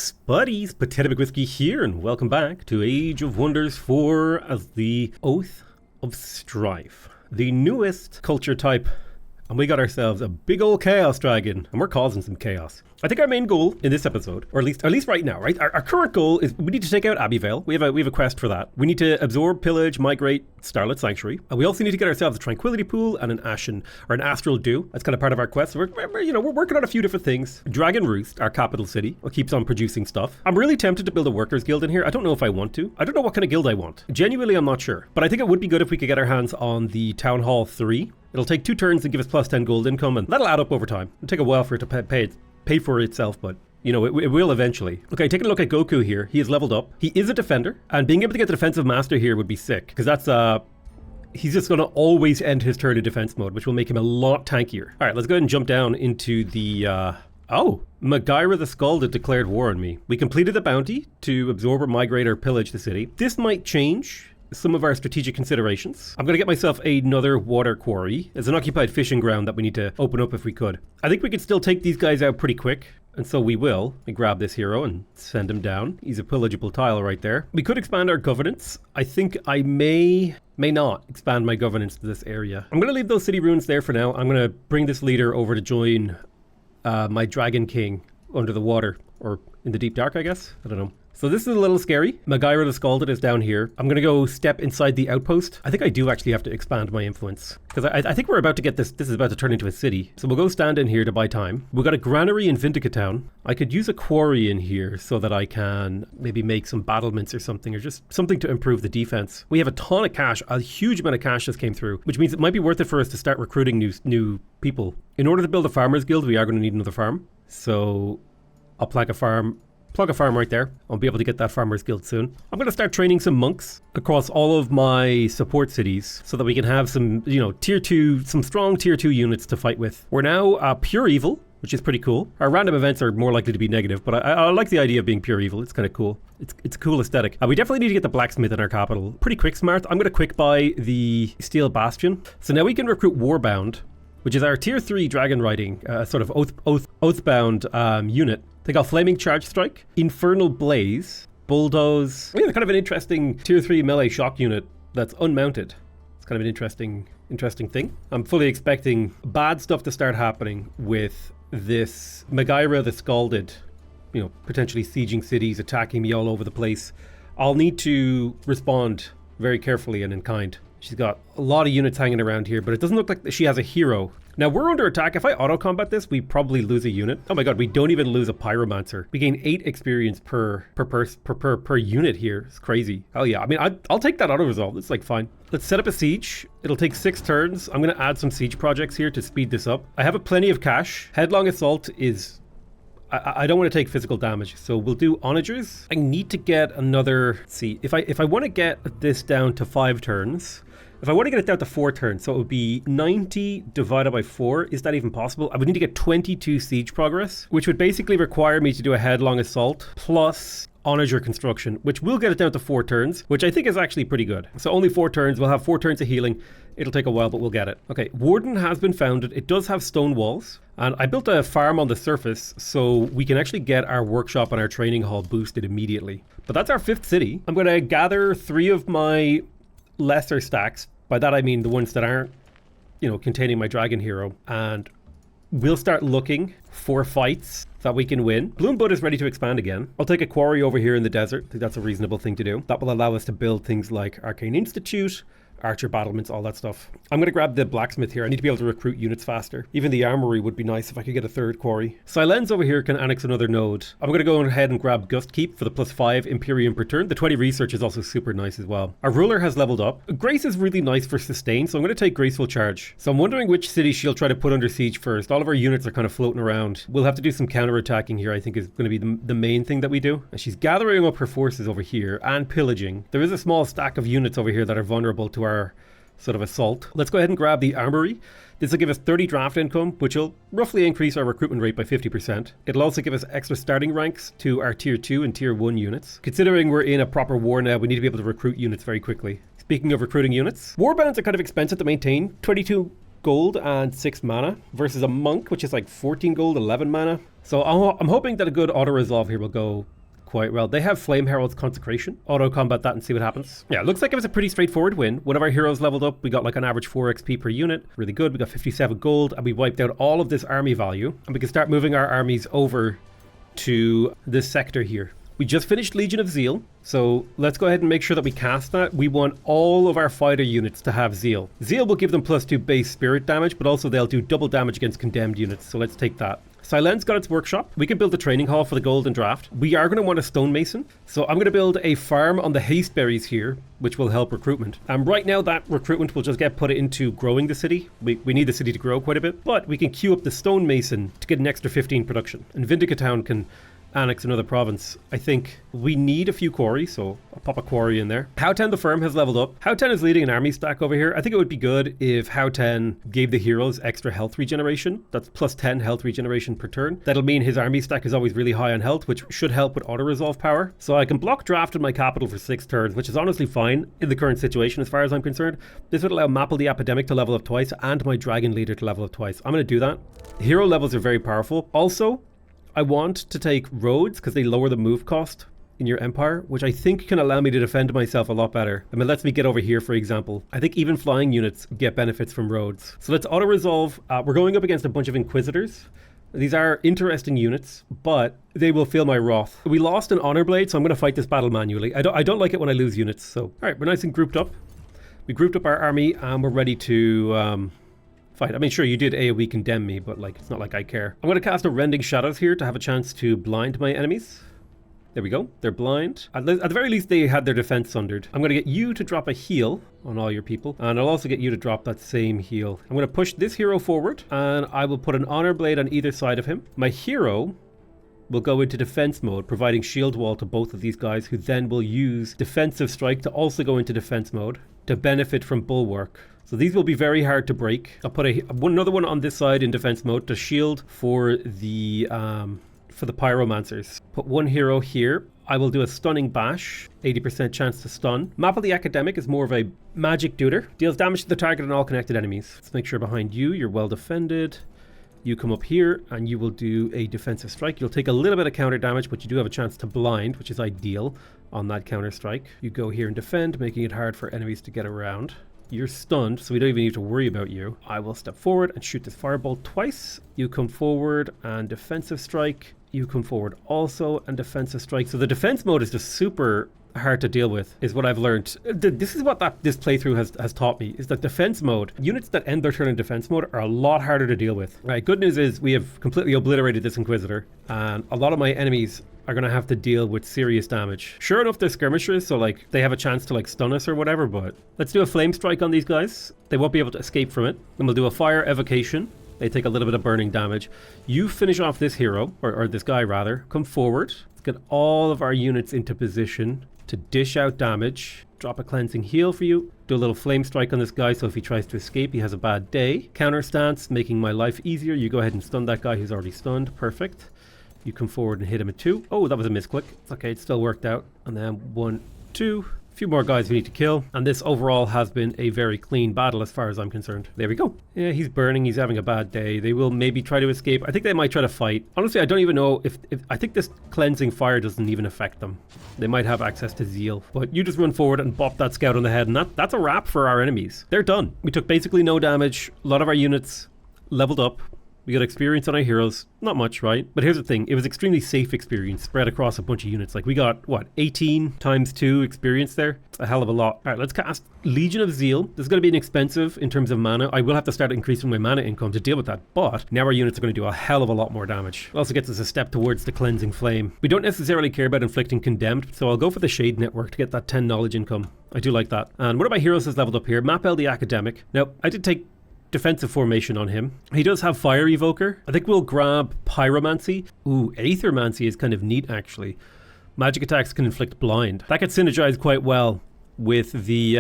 Greetings, buddies. Potato Whiskey here, and welcome back to Age of Wonders 4 as the Oath of Strife, the newest culture type. And we got ourselves a big old chaos dragon, and we're causing some chaos. I think our main goal in this episode, or at least right now, right? Our current goal is we need to take out Abbeyvale. We have a quest for that. We need to absorb, pillage, migrate Starlit Sanctuary. And we also need to get ourselves a Tranquility Pool and an Ashen or an Astral Dew. That's kind of part of our quest. So we're working on a few different things. Dragon Roost, our capital city, keeps on producing stuff. I'm really tempted to build a workers guild in here. I don't know if I want to. I don't know what kind of guild I want. Genuinely, I'm not sure. But I think it would be good if we could get our hands on the Town Hall 3. It'll take 2 turns and give us plus 10 gold income, and that'll add up over time. It'll take a while for it to pay for itself, but you know, it will eventually. Okay, taking a look at Goku here. He is leveled up. He is a defender, and being able to get the defensive master here would be sick, because that's he's just going to always end his turn in defense mode, which will make him a lot tankier. All right, let's go ahead and jump down into the oh, Magaira the Scalded declared war on me. We completed the bounty to absorb or migrate or pillage the city. This might change some of our strategic considerations. I'm going to get myself another water quarry. It's an occupied fishing ground that we need to open up if we could. I think we could still take these guys out pretty quick, and so we will. I grab this hero and send him down. He's a pillageable tile right there. We could expand our governance. I think I may not expand my governance to this area. I'm going to leave those city ruins there for now. I'm going to bring this leader over to join my Dragon King under the water, or in the deep dark, I guess. I don't know. So this is a little scary. Magaira the Scalded is down here. I'm going to go step inside the outpost. I think I do actually have to expand my influence, because I think we're about to get this. This is about to turn into a city. So we'll go stand in here to buy time. We've got a granary in Vindica Town. I could use a quarry in here so that I can maybe make some battlements or something, or just something to improve the defense. We have a ton of cash, a huge amount of cash just came through, which means it might be worth it for us to start recruiting new people. In order to build a farmers guild, we are going to need another farm. So I'll plug a farm right there. I'll be able to get that farmers guild soon. I'm going to start training some monks across all of my support cities so that we can have some, some strong tier 2 units to fight with. We're now pure evil, which is pretty cool. Our random events are more likely to be negative, but I like the idea of being pure evil. It's kind of cool. It's a cool aesthetic. We definitely need to get the blacksmith in our capital. Pretty quick smart. I'm going to quick buy the steel bastion. So now we can recruit Warbound, which is our tier 3 dragon riding, sort of oathbound unit. They got Flaming Charge Strike, Infernal Blaze, Bulldoze. Kind of an interesting tier 3 melee shock unit that's unmounted. It's kind of an interesting thing. I'm fully expecting bad stuff to start happening with this Magaira the Scalded, potentially sieging cities, attacking me all over the place. I'll need to respond very carefully and in kind. She's got a lot of units hanging around here, but it doesn't look like she has a hero. Now, we're under attack. If I auto-combat this, we probably lose a unit. Oh my god, we don't even lose a Pyromancer. We gain 8 experience per unit here. It's crazy. Hell yeah. I mean, I'll take that auto-resolve. It's like fine. Let's set up a siege. It'll take 6 turns. I'm going to add some siege projects here to speed this up. I have plenty of cash. Headlong Assault is... I don't want to take physical damage, so we'll do onagers. I need to get another... Let's see, if I want to get this down to 5 turns... If I want to get it down to 4 turns, so it would be 90 divided by 4. Is that even possible? I would need to get 22 siege progress, which would basically require me to do a headlong assault plus onager construction, which will get it down to 4 turns, which I think is actually pretty good. So only 4 turns. We'll have 4 turns of healing. It'll take a while, but we'll get it. Okay, Warden has been founded. It does have stone walls, and I built a farm on the surface so we can actually get our workshop and our training hall boosted immediately. But that's our 5th city. I'm going to gather 3 of my lesser stacks. By that I mean the ones that aren't, containing my dragon hero, and we'll start looking for fights that we can win. Bloombud is ready to expand again. I'll take a quarry over here in the desert. I think that's a reasonable thing to do. That will allow us to build things like Arcane Institute, archer battlements, all that stuff. I'm going to grab the blacksmith here. I need to be able to recruit units faster. Even the armory would be nice if I could get a 3rd quarry. Silence over here can annex another node. I'm going to go ahead and grab Gust Keep for the +5 Imperium per turn. The 20 research is also super nice as well. Our ruler has leveled up. Grace is really nice for sustain, so I'm going to take Graceful Charge. So I'm wondering which city she'll try to put under siege first. All of our units are kind of floating around. We'll have to do some counterattacking here, I think is going to be the main thing that we do. And she's gathering up her forces over here and pillaging. There is a small stack of units over here that are vulnerable to our sort of assault. Let's go ahead and grab the armory. This will give us 30 draft income, which will roughly increase our recruitment rate by 50%. It'll also give us extra starting ranks to our tier 2 and tier 1 units. Considering we're in a proper war now, we need to be able to recruit units very quickly. Speaking of recruiting units, warbands are kind of expensive to maintain. 22 gold and 6 mana versus a monk, which is like 14 gold, 11 mana. So I'm hoping that a good auto resolve here will go quite well. They have Flame Herald's Consecration. Auto-combat that and see what happens. Yeah, it looks like it was a pretty straightforward win. One of our heroes leveled up. We got like an average 4 XP per unit. Really good. We got 57 gold and we wiped out all of this army value. And we can start moving our armies over to this sector here. We just finished Legion of Zeal, so let's go ahead and make sure that we cast that. We want all of our fighter units to have Zeal. Zeal will give them +2 base spirit damage, but also they'll do double damage against condemned units, so let's take that. Silen's got its workshop. We can build a training hall for the golden draft. We are going to want a stonemason, so I'm going to build a farm on the haste berries here, which will help recruitment. Right now that recruitment will just get put into growing the city. We need the city to grow quite a bit, but we can queue up the stonemason to get an extra 15 production, and Vindicatown can annex another province. I think we need a few quarries, so I'll pop a quarry in there. Howen the Firm has leveled up. Howen is leading an army stack over here. I think it would be good if Howen gave the heroes extra health regeneration. That's +10 health regeneration per turn. That'll mean his army stack is always really high on health, which should help with auto-resolve power. So I can block draft in my capital for 6 turns, which is honestly fine in the current situation as far as I'm concerned. This would allow Mapel the Epidemic to level up twice and my Dragon Leader to level up twice. I'm going to do that. Hero levels are very powerful. Also, I want to take roads because they lower the move cost in your empire, which I think can allow me to defend myself a lot better. I mean, lets me get over here, for example. I think even flying units get benefits from roads. So let's auto-resolve. We're going up against a bunch of Inquisitors. These are interesting units, but they will feel my wrath. We lost an Honor Blade, so I'm going to fight this battle manually. I don't like it when I lose units. So, all right, we're nice and grouped up. We grouped up our army and we're ready to fight. I mean, sure, you did AoE condemn me, but like, it's not like I care. I'm going to cast a Rending Shadows here to have a chance to blind my enemies. There we go. They're blind. At the very least, they had their defense sundered. I'm going to get you to drop a heal on all your people, and I'll also get you to drop that same heal. I'm going to push this hero forward, and I will put an Honor Blade on either side of him. My hero will go into defense mode, providing shield wall to both of these guys, who then will use defensive strike to also go into defense mode to benefit from bulwark. So these will be very hard to break. I'll put another one on this side in defense mode to shield for the pyromancers. Put one hero here. I will do a stunning bash, 80% chance to stun. Mapel the Academic is more of a magic duder. Deals damage to the target and all connected enemies. Let's make sure behind you, you're well defended. You come up here and you will do a defensive strike. You'll take a little bit of counter damage, but you do have a chance to blind, which is ideal on that counter strike. You go here and defend, making it hard for enemies to get around. You're stunned, so we don't even need to worry about you. I will step forward and shoot this firebolt twice. You come forward and defensive strike. You come forward also and defensive strike. So the defense mode is just super hard to deal with, is what I've learned. This is what this playthrough has taught me, is that defense mode, units that end their turn in defense mode are a lot harder to deal with. Right, good news is we have completely obliterated this Inquisitor, and a lot of my enemies are going to have to deal with serious damage. Sure enough, they're skirmishers, so like they have a chance to like stun us or whatever, but let's do a flame strike on these guys. They won't be able to escape from it. Then we'll do a fire evocation. They take a little bit of burning damage. You finish off this hero, or this guy rather. Come forward. Let's get all of our units into position to dish out damage. Drop a cleansing heal for you. Do a little flame strike on this guy, so if he tries to escape, he has a bad day. Counter stance, making my life easier. You go ahead and stun that guy who's already stunned. Perfect. You come forward and hit him at 2. Oh, that was a misclick. Okay, it still worked out. And then 1, 2. A few more guys we need to kill. And this overall has been a very clean battle as far as I'm concerned. There we go. Yeah, he's burning. He's having a bad day. They will maybe try to escape. I think they might try to fight. Honestly, I don't even know if I think this cleansing fire doesn't even affect them. They might have access to zeal. But you just run forward and bop that scout on the head, and that's a wrap for our enemies. They're done. We took basically no damage. A lot of our units leveled up. We got experience on our heroes. Not much, right? But here's the thing. It was extremely safe experience spread across a bunch of units. Like we got, what, 18 times 2 experience there? It's a hell of a lot. All right, let's cast Legion of Zeal. This is going to be inexpensive in terms of mana. I will have to start increasing my mana income to deal with that. But now our units are going to do a hell of a lot more damage. It also gets us a step towards the cleansing flame. We don't necessarily care about inflicting condemned, so I'll go for the Shade Network to get that 10 knowledge income. I do like that. And one of my heroes has leveled up here. Mapel the Academic. Now, I did take defensive formation on him. He does have Fire Evoker. I think we'll grab Pyromancy. Ooh, Aethermancy is kind of neat, actually. Magic attacks can inflict blind. That gets synergized quite well with the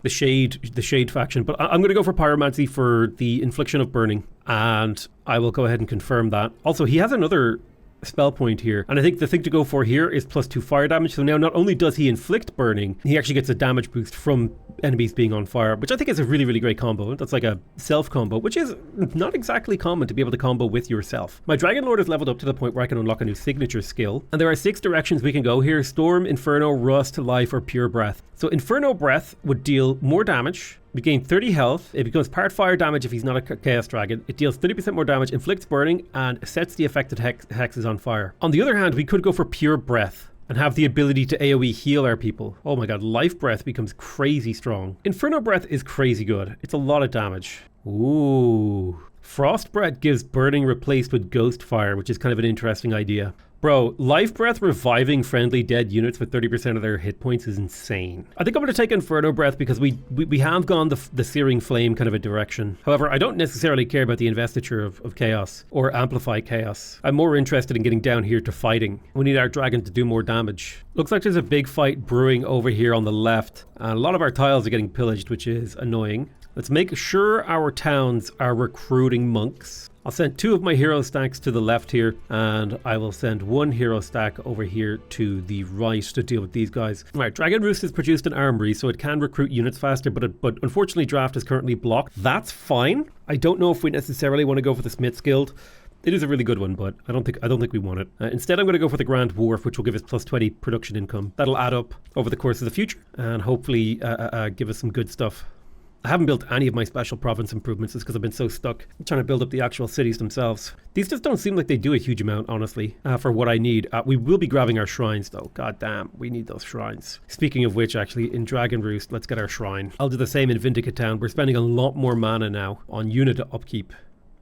shade faction. But I'm going to go for Pyromancy for the infliction of burning, and I will go ahead and confirm that. Also, he has another spell point here. And I think the thing to go for here is +2 fire damage. So now not only does he inflict burning, he actually gets a damage boost from enemies being on fire, which I think is a really, really great combo. That's like a self combo, which is not exactly common to be able to combo with yourself. My Dragon Lord is leveled up to the point where I can unlock a new signature skill. And there are 6 directions we can go here: Storm, Inferno, Rust, Life, or Pure Breath. So Inferno Breath would deal more damage. We gain 30 health. It becomes part fire damage if he's not a Chaos Dragon. It deals 30% more damage, inflicts burning, and sets the affected hexes on fire. On the other hand, we could go for Pure Breath and have the ability to AoE heal our people. Oh my god, Life Breath becomes crazy strong. Inferno Breath is crazy good. It's a lot of damage. Ooh. Frost Breath gives burning replaced with Ghost Fire, which is kind of an interesting idea. Bro, Life Breath reviving friendly dead units with 30% of their hit points is insane. I think I'm going to take Inferno Breath because we have gone the Searing Flame kind of a direction. However, I don't necessarily care about the investiture of Chaos or Amplify Chaos. I'm more interested in getting down here to fighting. We need our dragon to do more damage. Looks like there's a big fight brewing over here on the left. And a lot of our tiles are getting pillaged, which is annoying. Let's make sure our towns are recruiting monks. I'll send 2 of my hero stacks to the left here, and I will send 1 hero stack over here to the right to deal with these guys. All right, Dragon Roost has produced an armory, so it can recruit units faster, but unfortunately draft is currently blocked. That's fine. I don't know if we necessarily want to go for the Smith's Guild. It is a really good one, but I don't think we want it. Instead, I'm going to go for the Grand Wharf, which will give us +20 production income. That'll add up over the course of the future, and hopefully give us some good stuff. I haven't built any of my special province improvements just because I've been so stuck trying to build up the actual cities themselves. These just don't seem like they do a huge amount, honestly, for what I need. We will be grabbing our shrines, though. God damn, we need those shrines. Speaking of which, actually, in Dragon Roost, let's get our shrine. I'll do the same in Vindicate Town. We're spending a lot more mana now on unit upkeep.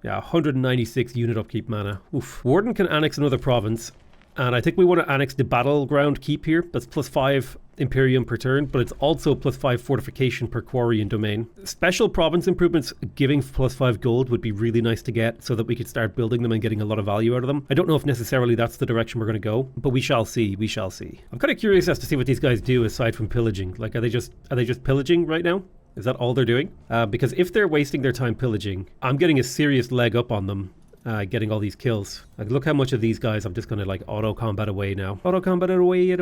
Yeah, 196 unit upkeep mana. Oof. Warden can annex another province. And I think we want to annex the Battleground Keep here. That's +5 Imperium per turn, but it's also +5 fortification per quarry and domain. Special province improvements giving +5 gold would be really nice to get so that we could start building them and getting a lot of value out of them. I don't know if necessarily that's the direction we're going to go, but we shall see. We shall see. I'm kind of curious as to see what these guys do aside from pillaging. Like, are they just pillaging right now? Is that all they're doing? Because if they're wasting their time pillaging, I'm getting a serious leg up on them. Getting all these kills. Like, look how much of these guys I'm just gonna like auto combat away now. Auto combat it away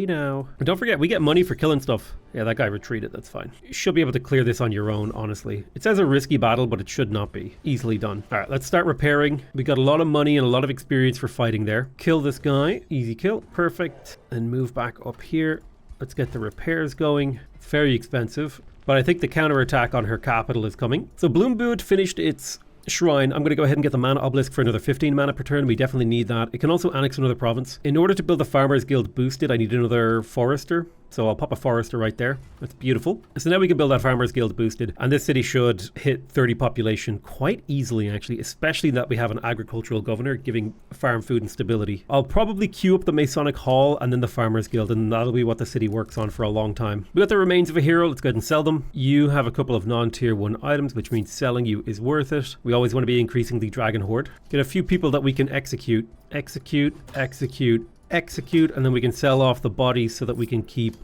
now. And don't forget, we get money for killing stuff. Yeah, that guy retreated, that's fine. You should be able to clear this on your own, honestly. It says a risky battle, but it should not be. Easily done. All right, let's start repairing. We got a lot of money and a lot of experience for fighting there. Kill this guy, easy kill, perfect. And move back up here. Let's get the repairs going. It's very expensive, but I think the counterattack on her capital is coming. So Bloomboot finished its shrine. I'm going to go ahead and get the mana obelisk for another 15 mana per turn. We definitely need that. It can also annex another province. In order to build the Farmers Guild boosted, I need another forester. So I'll pop a forester right there. That's beautiful. So now we can build that Farmers Guild boosted. And this city should hit 30 population quite easily, actually, especially that we have an agricultural governor giving farm food and stability. I'll probably queue up the Masonic Hall and then the Farmers Guild, and that'll be what the city works on for a long time. We got the remains of a hero. Let's go ahead and sell them. You have a couple of non-tier 1 items, which means selling you is worth it. We always want to be increasing the Dragon Horde. Get a few people that we can execute, and then we can sell off the bodies so that we can keep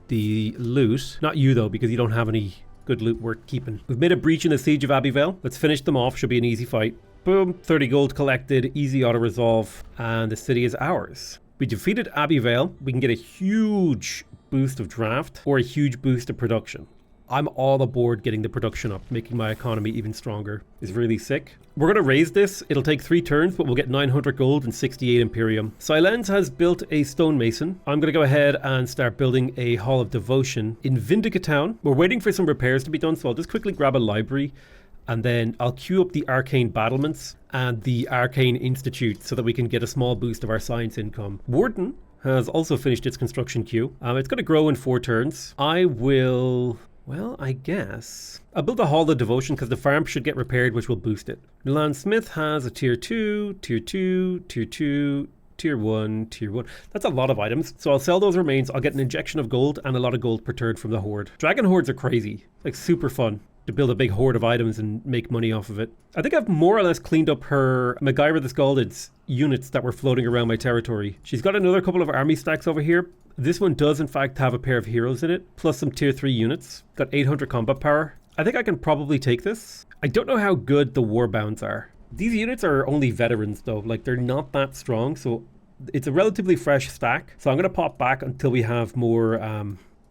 the loot. Not you though, because you don't have any good loot worth keeping. We've made a breach in the Siege of Abbeyvale. Let's finish them off. Should be an easy fight. Boom, 30 gold collected, easy auto resolve, and the city is ours. We defeated Abbeyvale. We can get a huge boost of draft or a huge boost of production. I'm all aboard getting the production up, making my economy even stronger. Is really sick. We're going to raise this. It'll take 3 turns, but we'll get 900 gold and 68 Imperium. Silence has built a stonemason. I'm going to go ahead and start building a Hall of Devotion in Vindicate Town. We're waiting for some repairs to be done, so I'll just quickly grab a library and then I'll queue up the Arcane Battlements and the Arcane Institute so that we can get a small boost of our science income. Warden has also finished its construction queue. It's going to grow in 4 turns. Well, I guess I'll build a Hall of Devotion because the farm should get repaired, which will boost it. Milan Smith has a tier 2, tier 2, tier 2, tier 1, tier 1. That's a lot of items. So I'll sell those remains. I'll get an injection of gold and a lot of gold per turn from the Horde. Dragon Hordes are crazy. Like, super fun to build a big horde of items and make money off of it. I think I've more or less cleaned up her Magaira the Scalded's units that were floating around my territory. She's got another couple of army stacks over here. This one does in fact have a pair of heroes in it, plus some tier 3 units. Got 800 combat power. I think I can probably take this. I don't know how good the warbounds are, These units are only veterans though, like they're not that strong, so it's a relatively fresh stack. So I'm going to pop back until we have more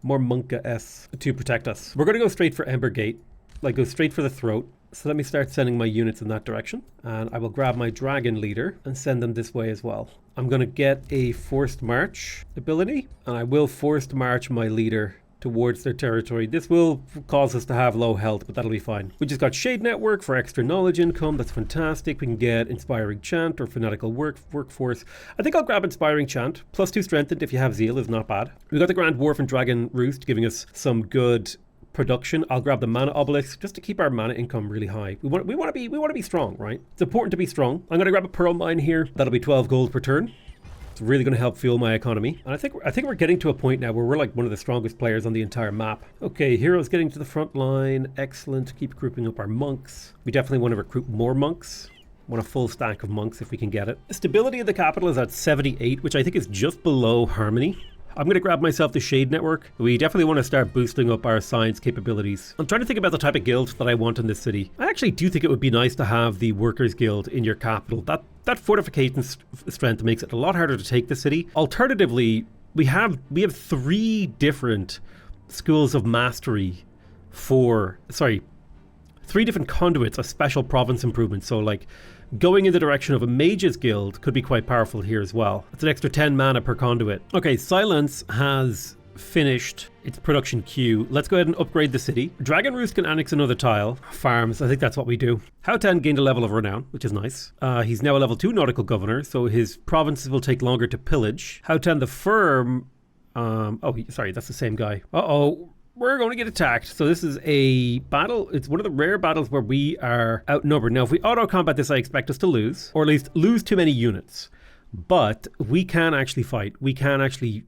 Monka S to protect us. We're going to go straight for Ember Gate, like go straight for the throat. So let me start sending my units in that direction, and I will grab my dragon leader and send them this way as well. I'm going to get a forced march ability, and I will forced march my leader towards their territory. This will cause us to have low health, but that'll be fine. We just got Shade Network for extra knowledge income. That's fantastic. We can get Inspiring Chant or Fanatical Workforce. I think I'll grab Inspiring Chant. +2 Strengthened if you have Zeal is not bad. We got the Grand Dwarf and Dragon Roost giving us some good production. I'll grab the Mana Obelisk just to keep our mana income really high. We want to be strong, right? It's important to be strong. I'm going to grab a Pearl Mine here. That'll be 12 gold per turn. It's really going to help fuel my economy. And I think we're getting to a point now where we're like one of the strongest players on the entire map. Okay, heroes getting to the front line. Excellent. Keep grouping up our monks. We definitely want to recruit more monks. Want a full stack of monks if we can get it. Stability of the capital is at 78, which I think is just below Harmony. I'm going to grab myself the Shade Network. We definitely want to start boosting up our science capabilities. I'm trying to think about the type of guild that I want in this city. I actually do think it would be nice to have the Workers Guild in your capital. That fortification strength makes it a lot harder to take the city. Alternatively, we have 3 different schools of mastery for, 3 different conduits of special province improvements. So like going in the direction of a mage's guild could be quite powerful here as well. It's an extra 10 mana per conduit. Okay, Silence has finished its production queue. Let's go ahead and upgrade the city. Dragon Roost can annex another tile. Farms, I think that's what we do. Howen gained a level of renown, which is nice. He's now a level 2 nautical governor, so his provinces will take longer to pillage. Howen the Firm, sorry, that's the same guy. We're going to get attacked. So this is a battle. It's one of the rare battles where we are outnumbered. Now, if we auto-combat this, I expect us to lose, or at least lose too many units. But we can actually fight. We can actually,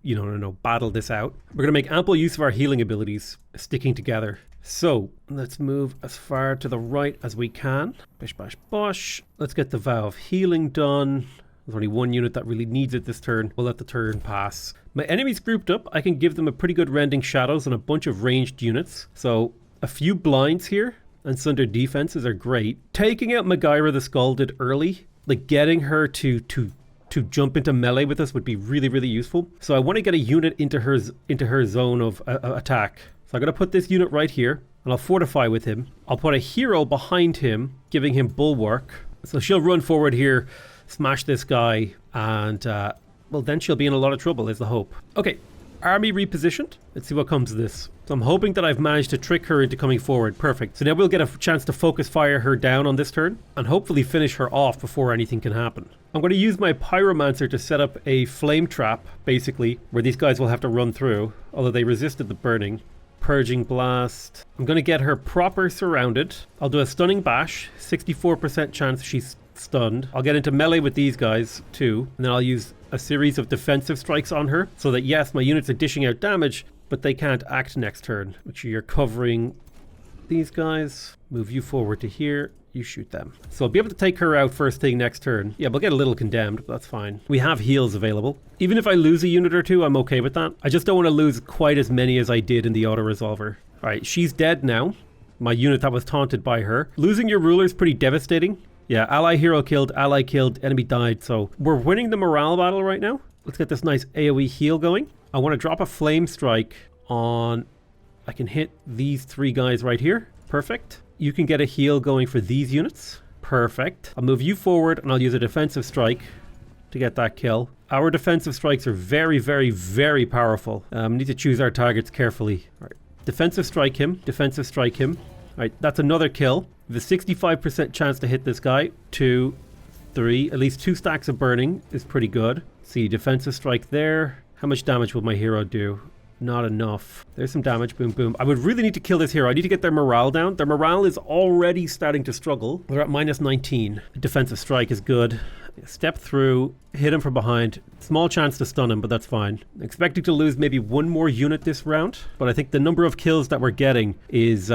battle this out. We're going to make ample use of our healing abilities sticking together. So let's move as far to the right as we can. Bish, bash, bosh. Let's get the Vow of Healing done. There's only 1 unit that really needs it this turn. We'll let the turn pass. My enemies grouped up. I can give them a pretty good Rending Shadows and a bunch of ranged units. So a few blinds here and Sunder defenses are great. Taking out Magaira the Scalded early, like getting her to jump into melee with us would be really, really useful. So I want to get a unit into her zone of attack. So I'm going to put this unit right here and I'll fortify with him. I'll put a hero behind him, giving him Bulwark. So she'll run forward here, smash this guy, and well, then she'll be in a lot of trouble is the hope. Okay, army repositioned. Let's see what comes of this. So I'm hoping that I've managed to trick her into coming forward. Perfect. So now we'll get a chance to focus fire her down on this turn and hopefully finish her off before anything can happen. I'm going to use my Pyromancer to set up a flame trap, basically, where these guys will have to run through, although they resisted the burning. Purging Blast. I'm going to get her proper surrounded. I'll do a Stunning Bash, 64% chance she's stunned. I'll get into melee with these guys too, and then I'll use a series of defensive strikes on her so that yes, my units are dishing out damage, but they can't act next turn. Make sure you're covering these guys. Move you forward to here. You shoot them. So I'll be able to take her out first thing next turn. Yeah, we'll get a little condemned, but that's fine. We have heals available. Even if I lose a unit or two, I'm okay with that. I just don't want to lose quite as many as I did in the auto-resolver. All right, she's dead now. My unit that was taunted by her. Losing your ruler is pretty devastating. Yeah, ally hero killed, enemy died. So we're winning the morale battle right now. Let's get this nice AoE heal going. I want to drop a flame strike on... I can hit these 3 guys right here. Perfect. You can get a heal going for these units. Perfect. I'll move you forward and I'll use a defensive strike to get that kill. Our defensive strikes are very, very, very powerful. We need to choose our targets carefully. All right. Defensive strike him. Defensive strike him. All right, that's another kill. The 65% chance to hit this guy. 2, 3. At least 2 stacks of burning is pretty good. See, defensive strike there. How much damage will my hero do? Not enough. There's some damage. Boom, boom. I would really need to kill this hero. I need to get their morale down. Their morale is already starting to struggle. They're at minus 19. Defensive strike is good. Step through, hit him from behind. Small chance to stun him, but that's fine. Expecting to lose maybe 1 more unit this round, but I think the number of kills that we're getting is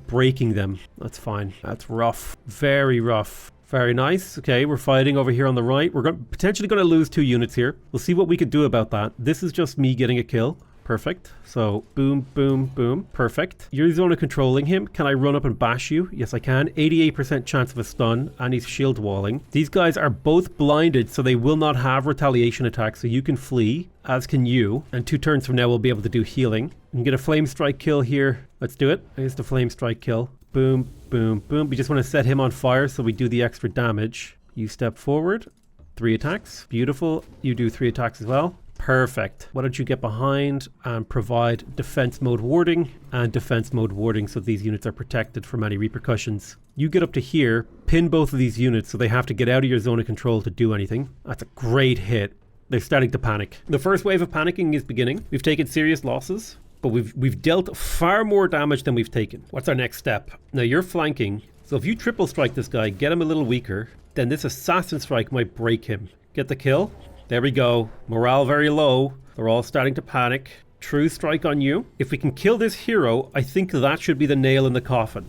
breaking them. That's fine. That's rough. Very rough. Very nice. Okay, we're fighting over here on the right. We're potentially going to lose 2 units here. We'll see what we could do about that. This is just me getting a kill. Perfect. So boom, boom, boom. Perfect. You're zone of controlling him. Can I run up and bash you? Yes, I can. 88% chance of a stun, and he's shield walling. These guys are both blinded, so they will not have retaliation attacks, so you can flee, as can you. And 2 turns from now, we'll be able to do healing. We can get a flame strike kill here. Let's do it. Here's the flame strike kill. Boom, boom, boom. We just want to set him on fire, so we do the extra damage. You step forward. 3 attacks. Beautiful. You do 3 attacks as well. Perfect. Why don't you get behind and provide defense mode warding and defense mode warding so these units are protected from any repercussions. You get up to here, pin both of these units so they have to get out of your zone of control to do anything. That's a great hit. They're starting to panic. The first wave of panicking is beginning. We've taken serious losses, but we've dealt far more damage than we've taken. What's our next step? Now you're flanking, so if you triple strike this guy, get him a little weaker, then this assassin strike might break him. Get the kill. There we go. Morale very low. They're all starting to panic. True strike on you. If we can kill this hero, I think that should be the nail in the coffin.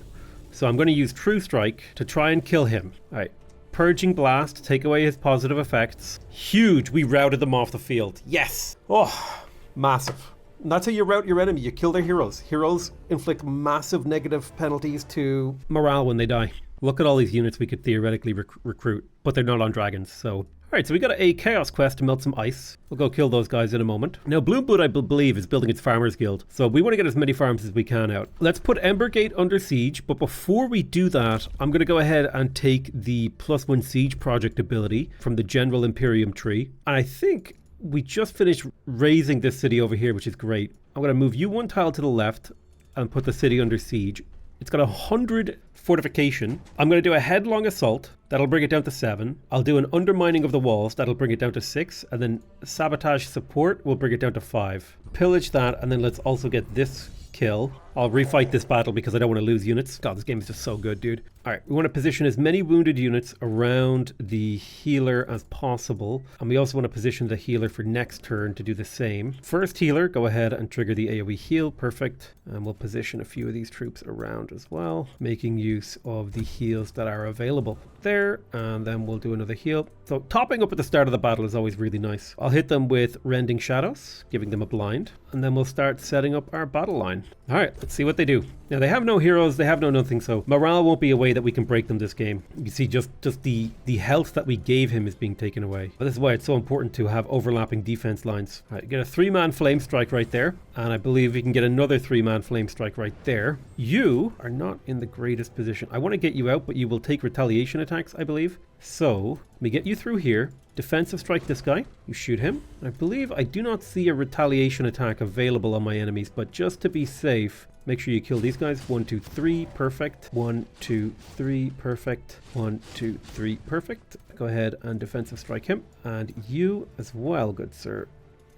So I'm going to use True Strike to try and kill him. All right. Purging Blast, take away his positive effects. Huge. We routed them off the field. Yes. Oh, massive. And that's how you rout your enemy. You kill their heroes. Heroes inflict massive negative penalties to morale when they die. Look at all these units we could theoretically recruit, but they're not on dragons, so... Alright, so we got a Chaos quest to melt some ice. We'll go kill those guys in a moment. Now, Bloomwood, I believe, is building its Farmers Guild, so we want to get as many farms as we can out. Let's put Embergate under siege, but before we do that, I'm going to go ahead and take the +1 siege project ability from the General Imperium tree. And I think we just finished raising this city over here, which is great. I'm going to move you 1 tile to the left and put the city under siege. It's got 100 fortification. I'm going to do a headlong assault. That'll bring it down to 7. I'll do an undermining of the walls. That'll bring it down to 6. And then sabotage support will bring it down to 5. Pillage that, and then let's also get this kill. I'll refight this battle because I don't want to lose units. God, this game is just so good, dude. All right, we want to position as many wounded units around the healer as possible. And we also want to position the healer for next turn to do the same. First healer, go ahead and trigger the AoE heal. Perfect. And we'll position a few of these troops around as well, making use of the heals that are available there. And then we'll do another heal. So topping up at the start of the battle is always really nice. I'll hit them with Rending Shadows, giving them a blind. And then we'll start setting up our battle line. All right, let's see what they do. Now, they have no heroes, they have no nothing, so morale won't be a way that we can break them this game. You see, just the health that we gave him is being taken away. But this is why it's so important to have overlapping defense lines. All right, get a 3-man flame strike right there, and I believe we can get another 3-man flame strike right there. You are not in the greatest position. I want to get you out, but you will take retaliation attacks, I believe. So, let me get you through here. Defensive strike this guy. You shoot him. I believe I do not see a retaliation attack available on my enemies, but just to be safe, make sure you kill these guys. 1, 2, 3, perfect. 1, 2, 3, perfect. 1, 2, 3, perfect. Go ahead and defensive strike him. And you as well, good sir.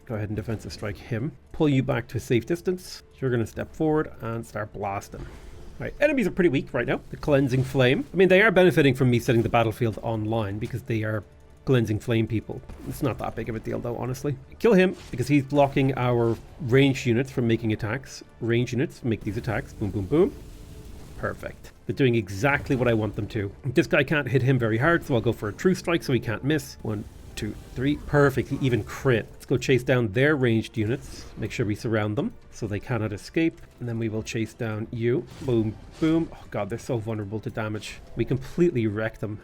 Go ahead and defensive strike him. Pull you back to a safe distance. You're going to step forward and start blasting. Right, enemies are pretty weak right now. The Cleansing Flame. I mean, they are benefiting from me setting the battlefield online because they are Cleansing Flame people. It's not that big of a deal though, honestly. Kill him because he's blocking our ranged units from making attacks. Ranged units make these attacks. Boom, boom, boom. Perfect. They're doing exactly what I want them to. This guy can't hit him very hard, so I'll go for a True Strike so he can't miss. 1, 2, 3. Perfect. He even crit. Let's go chase down their ranged units. Make sure we surround them so they cannot escape. And then we will chase down you. Boom, boom. Oh god, they're so vulnerable to damage. We completely wreck them.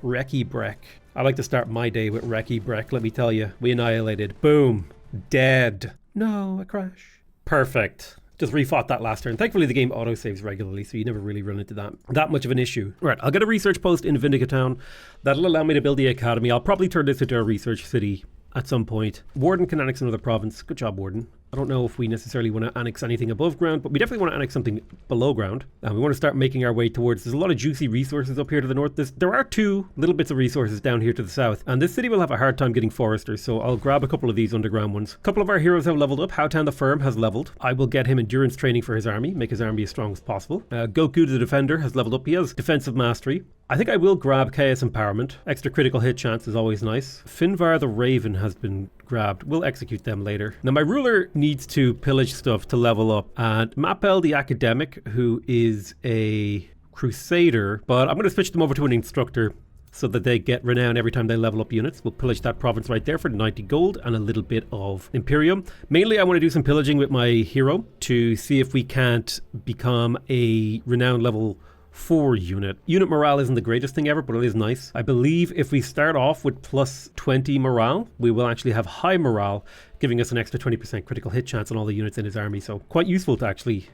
Wrecky Breck. I like to start my day with Wrecky Breck, let me tell you. We annihilated. Boom. Dead. No, a crash. Perfect. Just refought that last turn. Thankfully, the game autosaves regularly, so you never really run into that much of an issue. Right, I'll get a research post in Vindica Town. That'll allow me to build the academy. I'll probably turn this into a research city at some point. Warden can annex another province. Good job, Warden. I don't know if we necessarily want to annex anything above ground, but we definitely want to annex something below ground. And we want to start making our way towards... There's a lot of juicy resources up here to the north. There are 2 little bits of resources down here to the south. And this city will have a hard time getting foresters, so I'll grab a couple of these underground ones. A couple of our heroes have leveled up. Howtown the Firm has leveled. I will get him endurance training for his army, make his army as strong as possible. Goku the Defender has leveled up. He has defensive mastery. I think I will grab Chaos Empowerment. Extra critical hit chance is always nice. Finvar the Raven has been grabbed. We'll execute them later. Now my ruler needs to pillage stuff to level up. And Mapel the Academic, who is a Crusader, but I'm going to switch them over to an Instructor so that they get renown every time they level up units. We'll pillage that province right there for 90 gold and a little bit of Imperium. Mainly I want to do some pillaging with my hero to see if we can't become a renown level 4 unit. Unit morale isn't the greatest thing ever, but it is nice. I believe if we start off with plus 20 morale, we will actually have high morale, giving us an extra 20% critical hit chance on all the units in his army. So quite useful to actually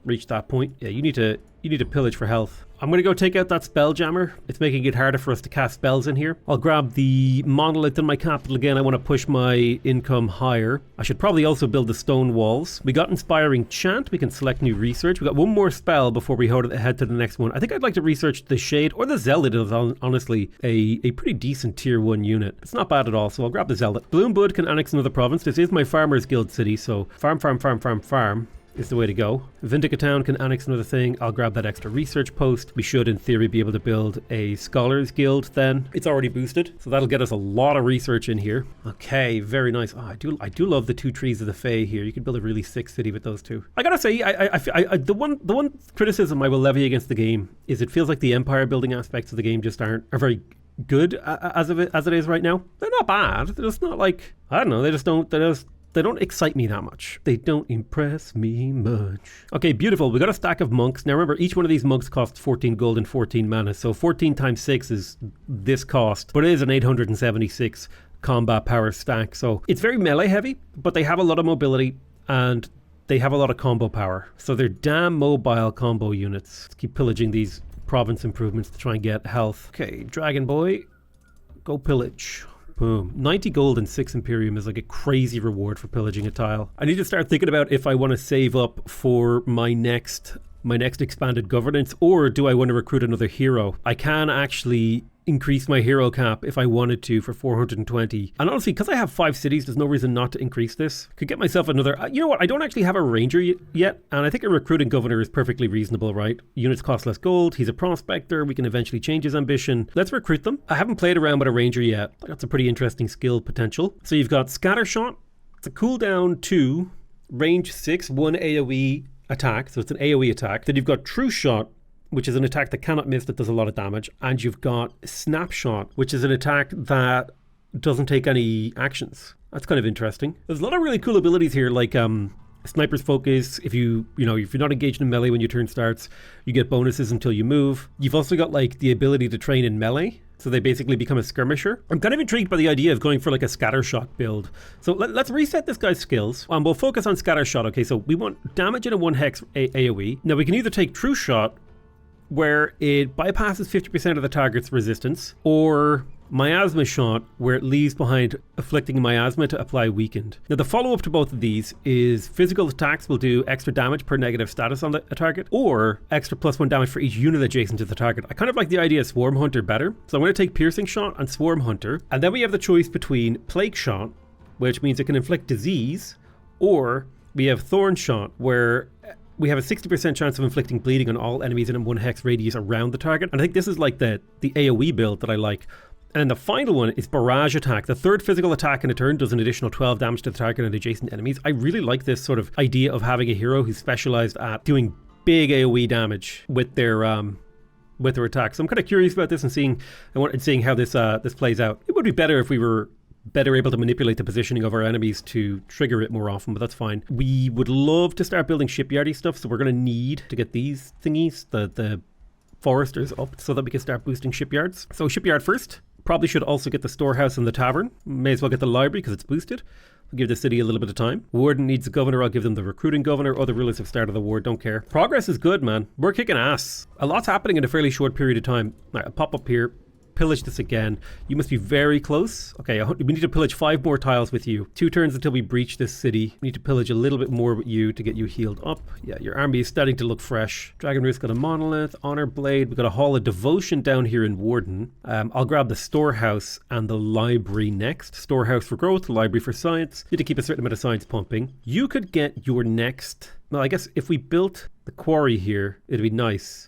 reach that point. Yeah, you need to pillage for health. I'm going to go take out that Spelljammer. It's making it harder for us to cast spells in here. I'll grab the monolith in my capital again. I want to push my income higher. I should probably also build the stone walls. We got Inspiring Chant. We can select new research. We got one more spell before we head to the next one. I think I'd like to research the Shade or the Zealot. Is honestly a pretty decent tier 1 unit. It's not bad at all, so I'll grab the Zealot. Bloombud can annex another province. This is my Farmers Guild city, so farm is the way to go. Vindica Town can annex another thing. I'll grab that extra research post. We should, in theory, be able to build a Scholars Guild then. It's already boosted, so that'll get us a lot of research in here. Okay, very nice. Oh, I do love the 2 trees of the Fae here. You could build a really sick city with those 2. I gotta say, the one criticism I will levy against the game is it feels like the empire building aspects of the game just are very good as it is right now. They're not bad. They're just not like, I don't know, they don't excite me that much. They don't impress me much. Okay, beautiful. We got a stack of monks. Now remember, each one of these monks costs 14 gold and 14 mana. So 14 times 6 is this cost. But it is an 876 combat power stack. So it's very melee heavy, but they have a lot of mobility and they have a lot of combo power. So they're damn mobile combo units. Let's keep pillaging these province improvements to try and get health. Okay, Dragon Boy, go pillage. Boom. 90 gold and 6 Imperium is like a crazy reward for pillaging a tile. I need to start thinking about if I want to save up for my next expanded governance, or do I want to recruit another hero? I can actually increase my hero cap if I wanted to for 420. And honestly, because I have 5 cities, there's no reason not to increase this. Could get myself another... you know what? I don't actually have a ranger yet, and I think a recruiting governor is perfectly reasonable, right? Units cost less gold. He's a prospector. We can eventually change his ambition. Let's recruit them. I haven't played around with a ranger yet. That's a pretty interesting skill potential. So you've got Scattershot. It's a cooldown 2, range 6, 1 AoE attack. So it's an AoE attack. Then you've got True Shot, which is an attack that cannot miss, that does a lot of damage. And you've got Snapshot, which is an attack that doesn't take any actions. That's kind of interesting. There's a lot of really cool abilities here, like Sniper's Focus. If you're not engaged in melee when your turn starts, you get bonuses until you move. You've also got like the ability to train in melee. So they basically become a skirmisher. I'm kind of intrigued by the idea of going for like a Scattershot build. So let's reset this guy's skills. We'll focus on Scattershot. Okay, so we want damage in a 1 hex AoE. Now we can either take True Shot, where it bypasses 50% of the target's resistance, or Miasma Shot, where it leaves behind afflicting miasma to apply weakened. Now the follow-up to both of these is physical attacks will do extra damage per negative status on a target, or extra +1 damage for each unit adjacent to the target. I kind of like the idea of Swarm Hunter better, so I'm going to take Piercing Shot and Swarm Hunter, and then we have the choice between Plague Shot, which means it can inflict disease, or we have Thorn Shot, where we have a 60% chance of inflicting bleeding on all enemies in a 1 hex radius around the target. And I think this is like the AoE build that I like. And then the final one is Barrage Attack. The 3rd physical attack in a turn does an additional 12 damage to the target and adjacent enemies. I really like this sort of idea of having a hero who's specialized at doing big AoE damage with their attacks. So I'm kind of curious about this and seeing how this plays out. It would be better if we were better able to manipulate the positioning of our enemies to trigger it more often, but that's fine. We would love to start building shipyardy stuff, so we're going to need to get these thingies, the foresters, up so that we can start boosting shipyards. So shipyard first. Probably should also get the storehouse and the tavern. May as well get the library because it's boosted. We'll give the city a little bit of time. Warden needs a governor. I'll give them the recruiting governor. Other rulers have started the war. Don't care. Progress is good, man. We're kicking ass. A lot's happening in a fairly short period of time. All right, I'll pop up here. Pillage this again. You must be very close. Okay, we need to pillage 5 more tiles with you. 2 turns until we breach this city. We need to pillage a little bit more with you to get you healed up. Yeah, your army is starting to look fresh. Dragon Roost got a monolith, honor blade. We've got a hall of devotion down here in Warden. I'll grab the storehouse and the library next. Storehouse for growth, library for science. Need to keep a certain amount of science pumping. You could get your next... Well, I guess if we built the quarry here, it'd be nice.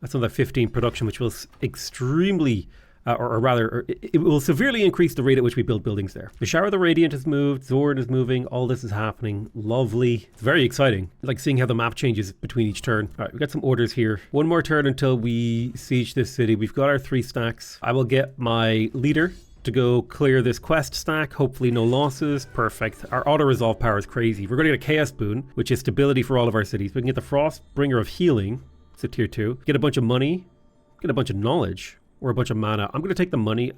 That's another 15 production, which will extremely or rather, it will severely increase the rate at which we build buildings there. The Shower of the Radiant has moved, Zord is moving, all this is happening. Lovely. It's very exciting. I like seeing how the map changes between each turn. All right, we've got some orders here. One more turn until we siege this city. We've got our 3 stacks. I will get my leader to go clear this quest stack. Hopefully no losses. Perfect. Our auto-resolve power is crazy. We're going to get a Chaos boon, which is stability for all of our cities. We can get the Frost Bringer of Healing. It's a tier 2. Get a bunch of money. Get a bunch of knowledge. Or a bunch of mana. I'm going to take the money.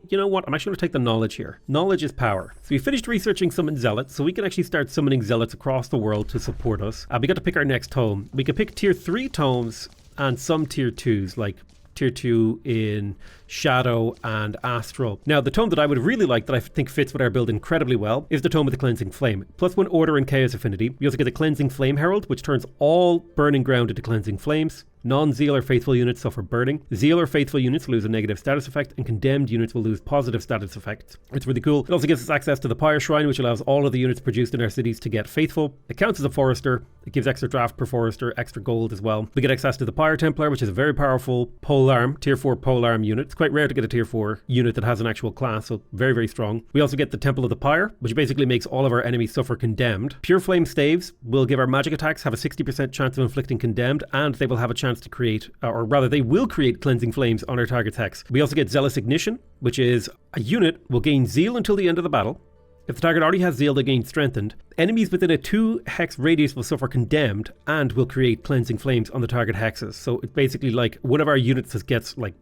You know what? I'm actually going to take the knowledge here. Knowledge is power. So we finished researching summon zealots, so we can actually start summoning zealots across the world to support us. We got to pick our next tome. We can pick tier 3 tomes and some tier 2s, like tier 2 in Shadow and Astral. Now, the tome that I would really like, that I think fits with our build incredibly well, is the Tome of the Cleansing Flame. +1 order and chaos affinity. We also get the Cleansing Flame Herald, which turns all burning ground into cleansing flames. Non-Zeal or Faithful units suffer burning. Zeal or Faithful units lose a negative status effect, and condemned units will lose positive status effects. It's really cool. It also gives us access to the Pyre Shrine, which allows all of the units produced in our cities to get Faithful. It counts as a Forester. It gives extra draft per Forester, extra gold as well. We get access to the Pyre Templar, which is a very powerful polearm, tier 4 polearm unit. It's quite rare to get a tier 4 unit that has an actual class, so very, very strong. We also get the Temple of the Pyre, which basically makes all of our enemies suffer condemned. Pure Flame Staves will give our magic attacks have a 60% chance of inflicting condemned, and they will have a chance to create, or rather they will create cleansing flames on our target's hex. We also get Zealous Ignition, which is a unit will gain Zeal until the end of the battle. If the target already has Zeal, they gain Strengthened. Enemies within a 2 hex radius will suffer condemned and will create cleansing flames on the target hexes. So it's basically like one of our units that gets like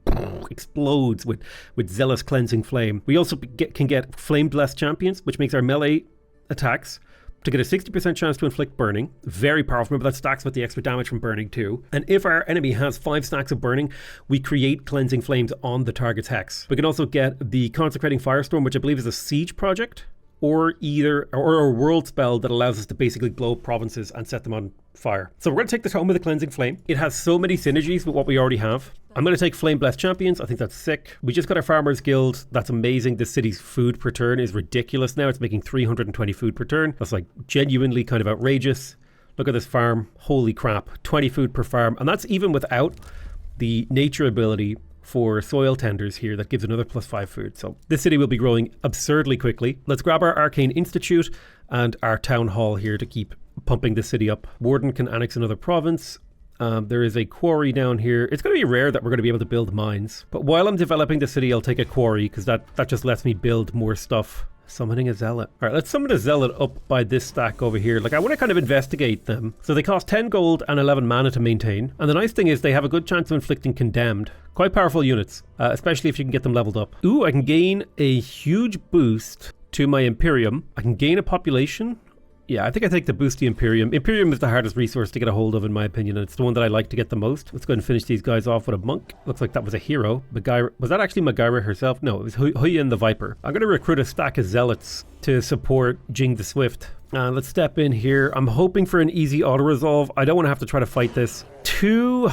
explodes with Zealous Cleansing Flame. We also can get Flame Blessed Champions, which makes our melee attacks to get a 60% chance to inflict burning. Very powerful. Remember, that stacks with the extra damage from burning too. And if our enemy has 5 stacks of burning, we create cleansing flames on the target's hex. We can also get the Consecrating Firestorm, which I believe is a siege project, or a world spell that allows us to basically blow provinces and set them on fire. So we're going to take the Tome of the Cleansing Flame. It has so many synergies with what we already have. I'm going to take Flame Blessed Champions. I think that's sick. We just got our Farmers Guild. That's amazing. This city's food per turn is ridiculous now. It's making 320 food per turn. That's like genuinely kind of outrageous. Look at this farm. Holy crap. 20 food per farm. And that's even without the nature ability for soil tenders here that gives another +5 food. So this city will be growing absurdly quickly. Let's grab our Arcane Institute and our Town Hall here to keep pumping the city up. Warden can annex another province. There is a quarry down here. It's going to be rare that we're going to be able to build mines. But while I'm developing the city, I'll take a quarry because that just lets me build more stuff. Summoning a zealot. All right, let's summon a zealot up by this stack over here. Like, I want to kind of investigate them. So they cost 10 gold and 11 mana to maintain. And the nice thing is they have a good chance of inflicting condemned. Quite powerful units, especially if you can get them leveled up. Ooh, I can gain a huge boost to my Imperium. I can gain a population. Yeah, I think I take the boosty Imperium. Imperium is the hardest resource to get a hold of, in my opinion, and it's the one that I like to get the most. Let's go ahead and finish these guys off with a monk. Looks like that was a hero. Magaira, was that actually Magaira herself? No, it was Howen the Viper. I'm going to recruit a stack of zealots to support Jing the Swift. Let's step in here. I'm hoping for an easy auto-resolve. I don't want to have to try to fight this. 2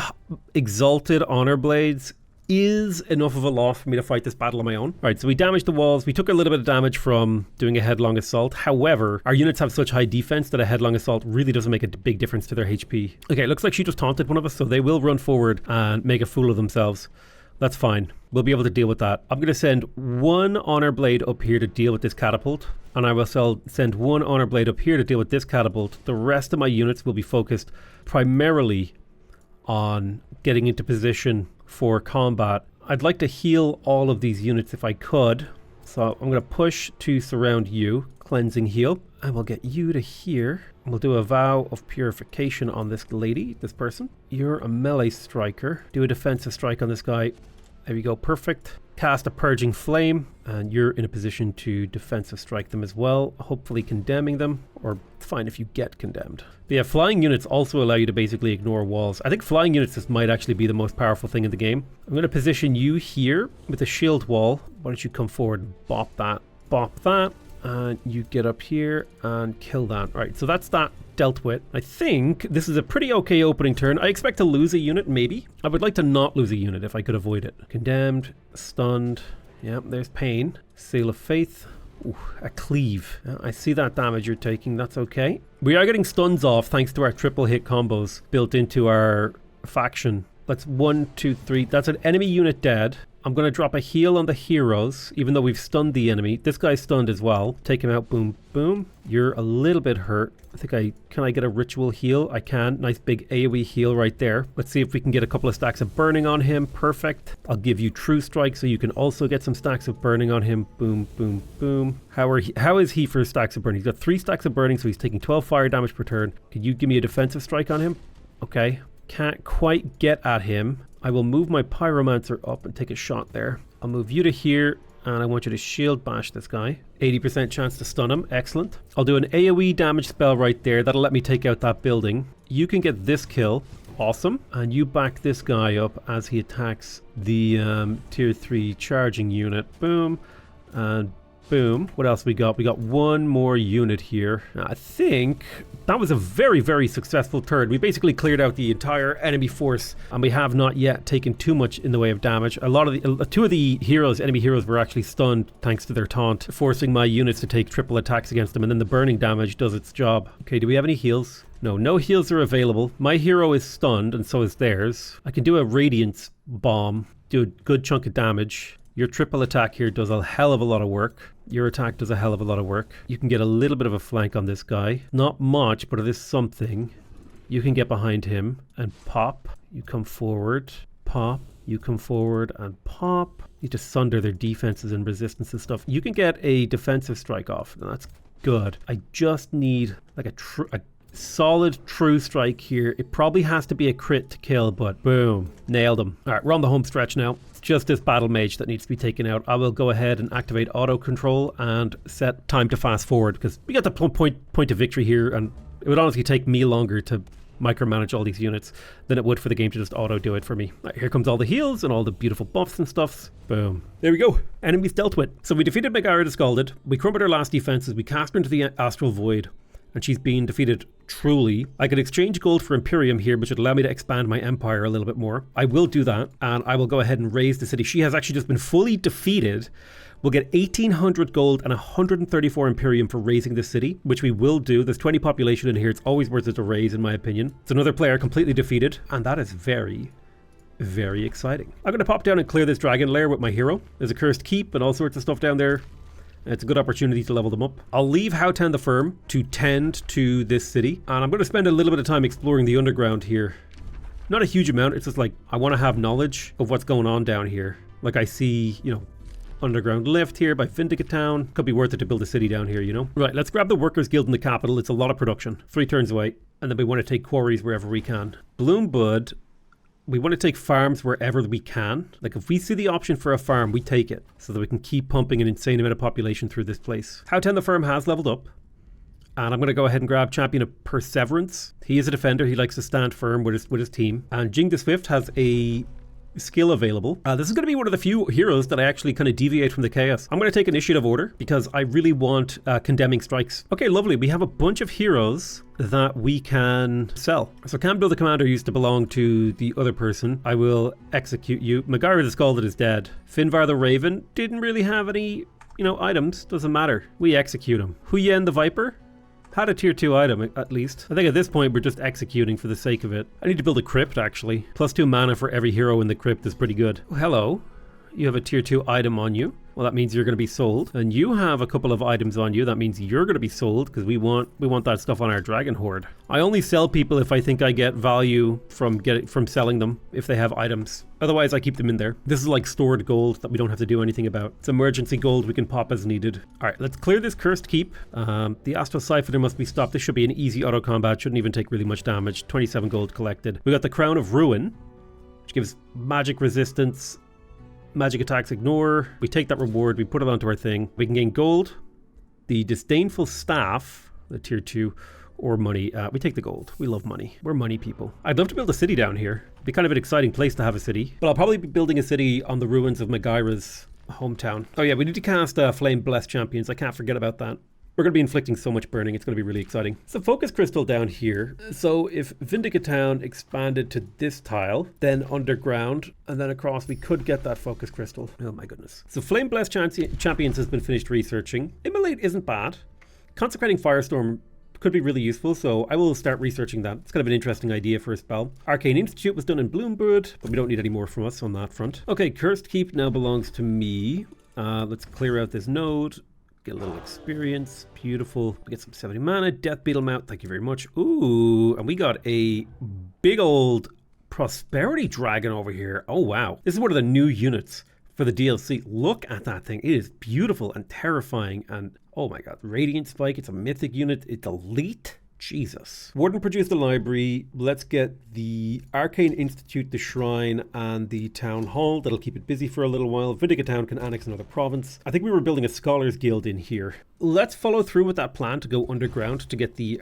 Exalted Honor Blades is enough of a loss for me to fight this battle on my own. Right, so we damaged the walls. We took a little bit of damage from doing a headlong assault. However, our units have such high defense that a headlong assault really doesn't make a big difference to their HP. Okay, looks like she just taunted one of us, so they will run forward and make a fool of themselves. That's fine. We'll be able to deal with that. I'm going to send 1 Honor Blade up here to deal with this catapult, and I will send 1 Honor Blade up here to deal with this catapult. The rest of my units will be focused primarily on getting into position for combat. I'd like to heal all of these units if I could. So I'm going to push to surround you. Cleansing heal. I will get you to here. We'll do a vow of purification on this lady, this person. You're a melee striker. Do a defensive strike on this guy. There we go. Perfect. Cast a purging flame, and you're in a position to defensive strike them as well, hopefully condemning them, or fine if you get condemned. But yeah, flying units also allow you to basically ignore walls. I think flying units might actually be the most powerful thing in the game. I'm going to position you here with a shield wall. Why don't you come forward and bop that, and you get up here and kill that. Right, so that's that dealt with. I think this is a pretty okay opening turn. I expect to lose a unit, maybe. I would like to not lose a unit if I could avoid it. Condemned, stunned. Yep, there's pain. Seal of Faith. Ooh, a cleave. I see that damage you're taking. That's okay. We are getting stuns off thanks to our triple hit combos built into our faction. That's 1, 2, 3. That's an enemy unit dead. I'm going to drop a heal on the heroes, even though we've stunned the enemy. This guy's stunned as well. Take him out. Boom, boom. You're a little bit hurt. Can I get a ritual heal? I can. Nice big AoE heal right there. Let's see if we can get a couple of stacks of burning on him. Perfect. I'll give you true strike so you can also get some stacks of burning on him. Boom, boom, boom. How is he for stacks of burning? He's got 3 stacks of burning, so he's taking 12 fire damage per turn. Could you give me a defensive strike on him? Okay. Can't quite get at him. I will move my pyromancer up and take a shot there. I'll move you to here, and I want you to shield bash this guy. 80% chance to stun him. Excellent. I'll do an AoE damage spell right there. That'll let me take out that building. You can get this kill. Awesome. And you back this guy up as he attacks the tier 3 charging unit. Boom. And boom. What else we got? We got one more unit here. I think that was a very, very successful turn. We basically cleared out the entire enemy force, and we have not yet taken too much in the way of damage. A lot of the 2 of the enemy heroes were actually stunned thanks to their taunt, forcing my units to take triple attacks against them, and then the burning damage does its job. Okay, do we have any heals? No heals are available. My hero is stunned, and so is theirs. I can do a radiance bomb, do a good chunk of damage. Your triple attack here does a hell of a lot of work. Your attack does a hell of a lot of work. You can get a little bit of a flank on this guy. Not much, but it is something. You can get behind him and pop. You come forward, pop. You come forward and pop. You just sunder their defenses and resistance and stuff. You can get a defensive strike off. And that's good. I just need like a solid true strike here. It probably has to be a crit to kill, but boom, nailed him. All right, we're on the home stretch now. It's just this battle mage that needs to be taken out. I will go ahead and activate auto control and set time to fast forward, because we got the point of victory here, and it would honestly take me longer to micromanage all these units than it would for the game to just auto do it for me. Right, here comes all the heals and all the beautiful buffs and stuffs. Boom. There we go. Enemies dealt with. So we defeated Megara the Scalded. We crumbled her last defenses. We cast her into the Astral Void, and she's been defeated truly. I could exchange gold for Imperium here, which would allow me to expand my empire a little bit more. I will do that, and I will go ahead and raise the city. She has actually just been fully defeated. We'll get 1,800 gold and 134 Imperium for raising this city, which we will do. There's 20 population in here. It's always worth it to raise, in my opinion. It's another player completely defeated, and that is very, very exciting. I'm going to pop down and clear this dragon lair with my hero. There's a cursed keep and all sorts of stuff down there. It's a good opportunity to level them up. I'll leave Howen the Firm to tend to this city, and I'm going to spend a little bit of time exploring the underground here. Not a huge amount. It's just like I want to have knowledge of what's going on down here. Like I see, underground lift here by Vindicate Town. Could be worth it to build a city down here, Right, let's grab the Workers Guild in the capital. It's a lot of production. 3 turns away. And then we want to take quarries wherever we can. Bloombud. We want to take farms wherever we can. Like if we see the option for a farm, we take it so that we can keep pumping an insane amount of population through this place. Howen the Firm has leveled up. And I'm going to go ahead and grab Champion of Perseverance. He is a defender. He likes to stand firm with his team. And Jing the Swift has a skill available. This is going to be one of the few heroes that I actually kind of deviate from the chaos. I'm going to take initiative order because I really want condemning strikes. Okay, lovely. We have a bunch of heroes that we can sell. So Campbell the Commander used to belong to the other person. I will execute you. Megara the Scalded is dead. Finvar the Raven didn't really have any, items. Doesn't matter. We execute him. Huyen the Viper had a tier 2 item, at least. I think at this point we're just executing for the sake of it. I need to build a crypt, actually. +2 mana for every hero in the crypt is pretty good. Oh, hello. You have a tier 2 item on you. Well, that means you're going to be sold. And you have a couple of items on you. That means you're going to be sold because we want that stuff on our Dragon Horde. I only sell people if I think I get value from selling them if they have items. Otherwise, I keep them in there. This is like stored gold that we don't have to do anything about. It's emergency gold we can pop as needed. All right, let's clear this cursed keep. The Astral Siphoner must be stopped. This should be an easy auto combat. Shouldn't even take really much damage. 27 gold collected. We got the Crown of Ruin, which gives magic resistance. Magic attacks ignore. We take that reward, we put it onto our thing. We can gain gold, the Disdainful Staff, the tier 2, or money. We take the gold. We love money. We're money people. I'd love to build a city down here. It'd be kind of an exciting place to have a city. But I'll probably be building a city on the ruins of Megara's hometown. Oh yeah, we need to cast Flame Blessed Champions. I can't forget about that. We're going to be inflicting so much burning. It's going to be really exciting. So focus crystal down here. So if Vindicate Town expanded to this tile, then underground, and then across, we could get that focus crystal. Oh my goodness. So Flame Blessed Champions has been finished researching. Immolate isn't bad. Consecrating Firestorm could be really useful, so I will start researching that. It's kind of an interesting idea for a spell. Arcane Institute was done in Bloomwood, but we don't need any more from us on that front. Okay, Cursed Keep now belongs to me. Let's clear out this node. Get a little experience. Beautiful. We get some 70 mana. Death Beetle Mount. Thank you very much. Ooh, and we got a big old Prosperity Dragon over here. Oh, wow. This is one of the new units for the DLC. Look at that thing. It is beautiful and terrifying. And oh my god. Radiant Spike. It's a mythic unit. It's elite. Jesus. Warden produced the library. Let's get the Arcane Institute, the Shrine, and the Town Hall. That'll keep it busy for a little while. Vidica Town can annex another province. I think we were building a Scholars Guild in here. Let's follow through with that plan to go underground to get the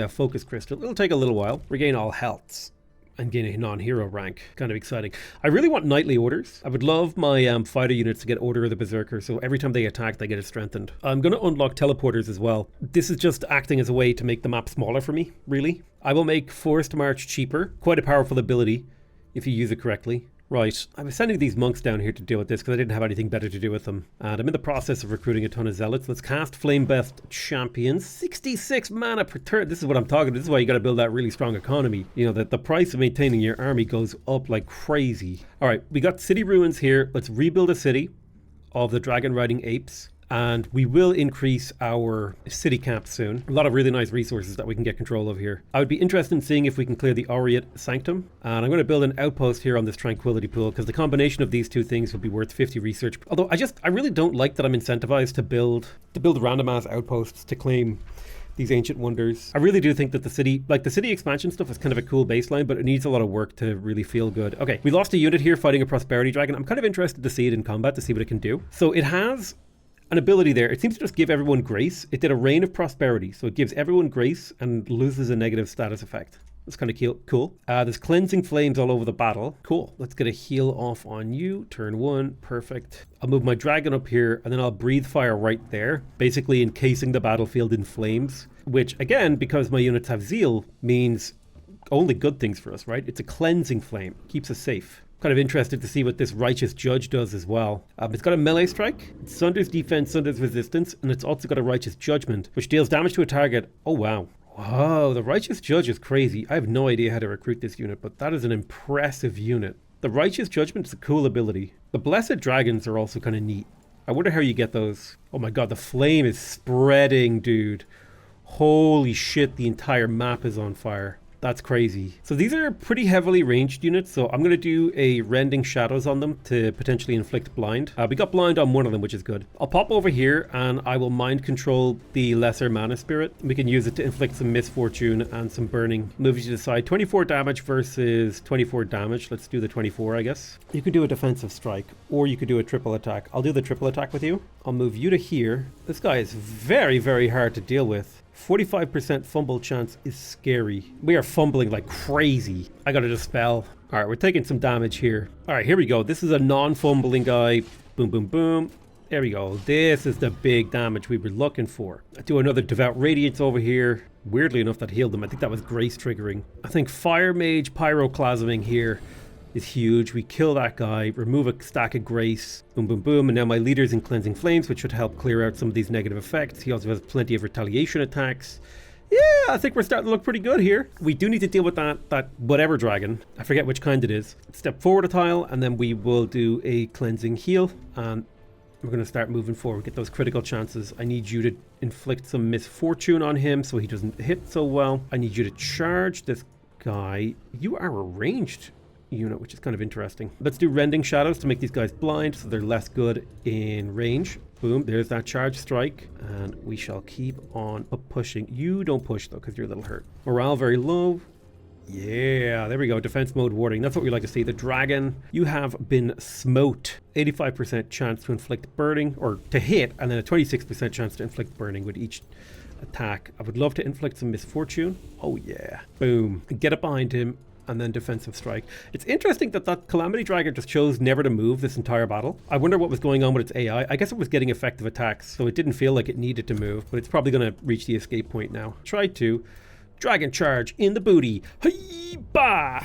Focus Crystal. It'll take a little while. Regain all healths and gain a non-hero rank. Kind of exciting. I really want knightly orders. I would love my fighter units to get Order of the Berserker, so every time they attack, they get it strengthened. I'm going to unlock teleporters as well. This is just acting as a way to make the map smaller for me, really. I will make Forced March cheaper. Quite a powerful ability if you use it correctly. Right, I was sending these monks down here to deal with this because I didn't have anything better to do with them. And I'm in the process of recruiting a ton of zealots. Let's cast Flame Best Champions. 66 mana per turn. This is what I'm talking about. This is why you got to build that really strong economy. You know, that the price of maintaining your army goes up like crazy. All right, we got city ruins here. Let's rebuild a city of the dragon riding apes. And we will increase our city cap soon. A lot of really nice resources that we can get control of here. I would be interested in seeing if we can clear the Oret Sanctum. And I'm going to build an outpost here on this Tranquility Pool because the combination of these two things would be worth 50 research. Although I really don't like that I'm incentivized to build random ass outposts to claim these ancient wonders. I really do think that the city expansion stuff is kind of a cool baseline, but it needs a lot of work to really feel good. Okay, we lost a unit here fighting a Prosperity Dragon. I'm kind of interested to see it in combat to see what it can do. So it has an ability there. It seems to just give everyone grace. It did a Reign of Prosperity, so it gives everyone grace and loses a negative status effect. That's kind of cool. There's Cleansing Flames all over the battle. Cool. Let's get a heal off on you. Turn 1. Perfect. I'll move my dragon up here, and then I'll breathe fire right there, basically encasing the battlefield in flames, which, again, because my units have zeal, means only good things for us, right? It's a cleansing flame. Keeps us safe. Kind of interested to see what this Righteous Judge does as well. It's got a melee strike, it sunders defense, sunders resistance, and it's also got a Righteous Judgment, which deals damage to a target. Oh wow. Whoa, the Righteous Judge is crazy. I have no idea how to recruit this unit, but that is an impressive unit. The Righteous Judgment is a cool ability. The Blessed Dragons are also kind of neat. I wonder how you get those. Oh my god, the flame is spreading, dude. Holy shit, the entire map is on fire. That's crazy. So these are pretty heavily ranged units, so I'm going to do a Rending Shadows on them to potentially inflict blind. We got blind on one of them, which is good. I'll pop over here and I will mind control the Lesser Mana Spirit. We can use it to inflict some misfortune and some burning. Move you to the side. 24 damage versus 24 damage. Let's do the 24, I guess. You could do a defensive strike, or you could do a triple attack. I'll do the triple attack with you. I'll move you to here. This guy is very, very hard to deal with. 45% fumble chance is scary. We are fumbling like crazy. I gotta dispel. All right, we're taking some damage here. All right, here we go. This is a non-fumbling guy. Boom, boom, boom. There we go. This is the big damage we were looking for. I do another Devout Radiance over here. Weirdly enough, that healed them. I think that was grace triggering. I think Fire Mage Pyroclasming here is huge. We kill that guy, remove a stack of grace, boom, boom, boom, and now my leader's in Cleansing Flames, which should help clear out some of these negative effects. He also has plenty of retaliation attacks. Yeah, I think we're starting to look pretty good here. We do need to deal with that whatever dragon. I forget which kind it is. Step forward a tile, and then we will do a Cleansing Heal, and we're going to start moving forward, get those critical chances. I need you to inflict some misfortune on him so he doesn't hit so well. I need you to charge this guy. You are a ranged unit, which is kind of interesting. Let's do Rending Shadows to make these guys blind so they're less good in range. Boom, there's that charge strike, and we shall keep on pushing. You don't push though because you're a little hurt. Morale very low. Yeah, there we go. Defense mode warding. That's what we like to see. The dragon, you have been smote. 85% chance to inflict burning, or to hit, and then a 26% chance to inflict burning with each attack. I would love to inflict some misfortune. Oh yeah. Boom. Get up behind him, and then defensive strike. It's interesting that Calamity Dragon just chose never to move this entire battle. I wonder what was going on with its AI. I guess it was getting effective attacks, so it didn't feel like it needed to move, but it's probably going to reach the escape point now. Try to. Dragon charge in the booty. Hey-ba!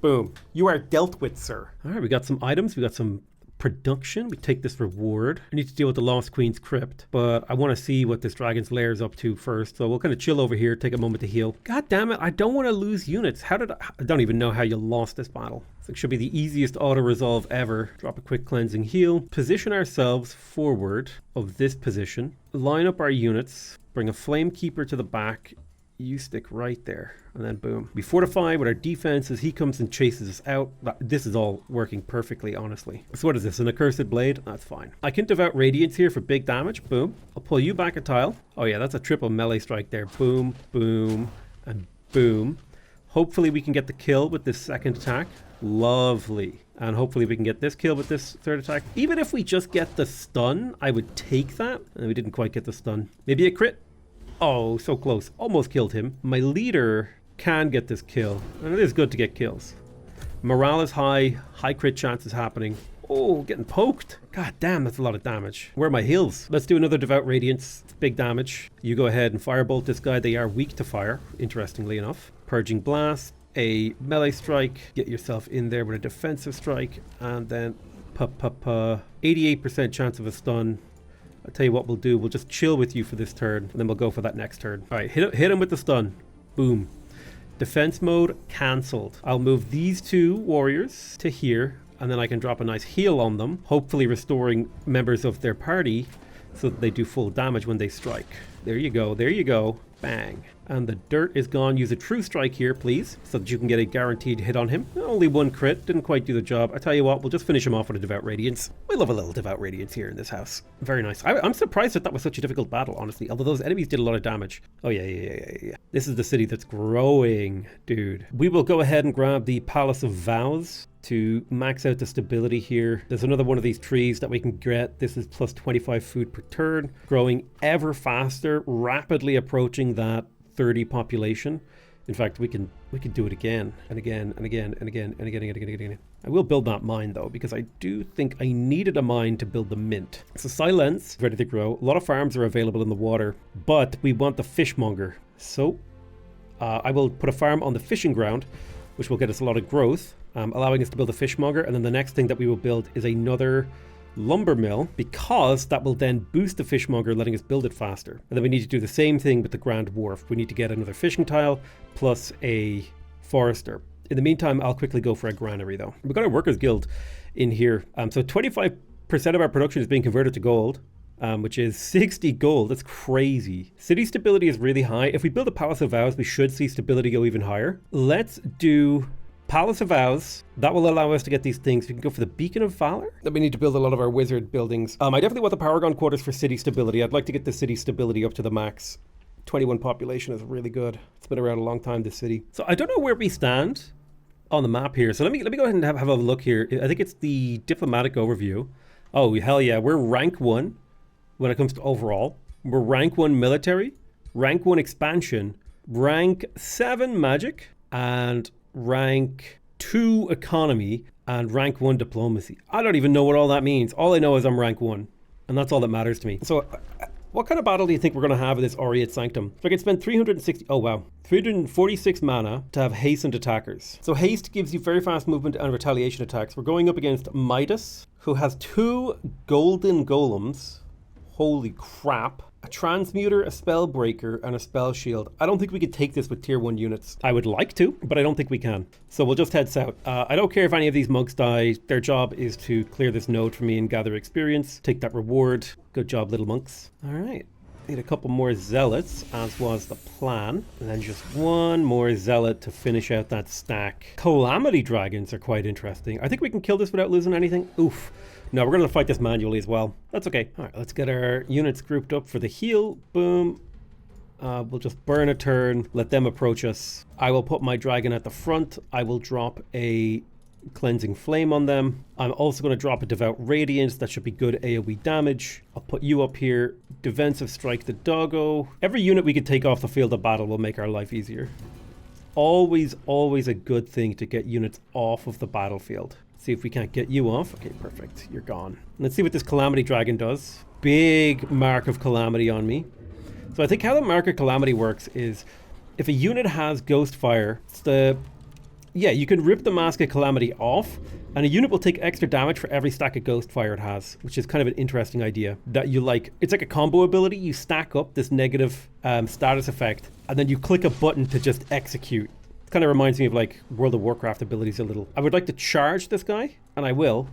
Boom. You are dealt with, sir. All right, we got some items. We got some production. We take this reward. I need to deal with the Lost Queen's Crypt, but I want to see what this dragon's lair is up to first. So we'll kind of chill over here, take a moment to heal. God damn it, I don't want to lose units. I don't even know how you lost this battle. So it should be the easiest auto-resolve ever. Drop a quick cleansing heal. Position ourselves forward of this position. Line up our units. Bring a Flame Keeper to the back. You stick right there, and then boom. We fortify with our defense as he comes and chases us out. This is all working perfectly, honestly. So what is this, an Accursed Blade? That's fine. I can Devout Radiance here for big damage. Boom. I'll pull you back a tile. Oh yeah, that's a triple melee strike there. Boom, boom, and boom. Hopefully we can get the kill with this second attack. Lovely. And hopefully we can get this kill with this third attack. Even if we just get the stun, I would take that. And we didn't quite get the stun. Maybe a crit? Oh, so close. Almost killed him. My leader can get this kill. And it is good to get kills. Morale is high. High crit chance is happening. Oh, getting poked. God damn, that's a lot of damage. Where are my heals? Let's do another Devout Radiance. It's big damage. You go ahead and firebolt this guy. They are weak to fire, interestingly enough. Purging Blast. A melee strike. Get yourself in there with a defensive strike. And then 88% chance of a stun. I'll tell you what we'll do. We'll just chill with you for this turn, and then we'll go for that next turn. All right, hit him with the stun. Boom. Defense mode cancelled. I'll move these two warriors to here, and then I can drop a nice heal on them, hopefully restoring members of their party so that they do full damage when they strike. There you go. There you go. Bang. And the dirt is gone. Use a true strike here, please, so that you can get a guaranteed hit on him. Only one crit. Didn't quite do the job. I tell you what, we'll just finish him off with a Devout Radiance. We love a little Devout Radiance here in this house. Very nice. I'm surprised that was such a difficult battle, honestly, although those enemies did a lot of damage. Oh, yeah. This is the city that's growing, dude. We will go ahead and grab the Palace of Vows to max out the stability here. There's another one of these trees that we can get. This is plus 25 food per turn, growing ever faster, rapidly approaching that 30 population. In fact, we can do it again and again and again and again and again and again. I will build that mine though, because I do think I needed a mine to build the mint. So Silence, ready to grow. A lot of farms are available in the water, but we want the fishmonger. So I will put a farm on the fishing ground, which will get us a lot of growth, allowing us to build a fishmonger. And then the next thing that we will build is another lumber mill, because that will then boost the fishmonger, letting us build it faster. And then we need to do the same thing with the Grand Wharf. We need to get another fishing tile plus a forester. In the meantime, I'll quickly go for a granary though. We've got our workers guild in here. So 25% of our production is being converted to gold, which is 60 gold. That's crazy. City stability is really high. If we build a Palace of Vows, we should see stability go even higher. Let's do Palace of Vows. That will allow us to get these things. We can go for the Beacon of Valor. Then we need to build a lot of our wizard buildings. I definitely want the Paragon quarters for city stability. I'd like to get the city stability up to the max. 21 population is really good. It's been around a long time, this city. So I don't know where we stand on the map here. So let me go ahead and have a look here. I think it's the diplomatic overview. Oh, hell yeah. We're rank 1 when it comes to overall. We're rank 1 military, rank 1 expansion, rank 7 magic, and rank 2 economy, and rank 1 diplomacy. I don't even know what all that means. All I know is I'm rank 1, and that's all that matters to me. So what kind of battle do you think we're going to have in this Oret Sanctum? So I can spend 346 mana to have hastened attackers. So haste gives you very fast movement and retaliation attacks. We're going up against Midas, who has 2 golden golems. Holy crap. A transmuter, a spellbreaker, and a spell shield. I don't think we could take this with tier 1 units. I would like to, but I don't think we can. So we'll just head south. I don't care if any of these monks die. Their job is to clear this node for me and gather experience. Take that reward. Good job, little monks. All right. Need a couple more zealots, as was the plan. And then just one more zealot to finish out that stack. Calamity Dragons are quite interesting. I think we can kill this without losing anything. Oof. No, we're going to fight this manually as well. That's okay. All right, let's get our units grouped up for the heal. Boom. We'll just burn a turn, let them approach us. I will put my dragon at the front. I will drop a cleansing flame on them. I'm also going to drop a devout radiance. That should be good AoE damage. I'll put you up here. Defensive strike the doggo. Every unit we could take off the field of battle will make our life easier. Always a good thing to get units off of the battlefield. See if we can't get you off. Okay, perfect. You're gone. Let's see what this Calamity Dragon does. Big mark of Calamity on me. So I think how the mark of Calamity works is if a unit has Ghost Fire, it's the yeah, you can rip the Mask of Calamity off, and a unit will take extra damage for every stack of Ghostfire it has, which is kind of an interesting idea that you like. It's like a combo ability. You stack up this negative status effect, and then you click a button to just execute. It kind of reminds me of like World of Warcraft abilities a little. I would like to charge this guy, and I will.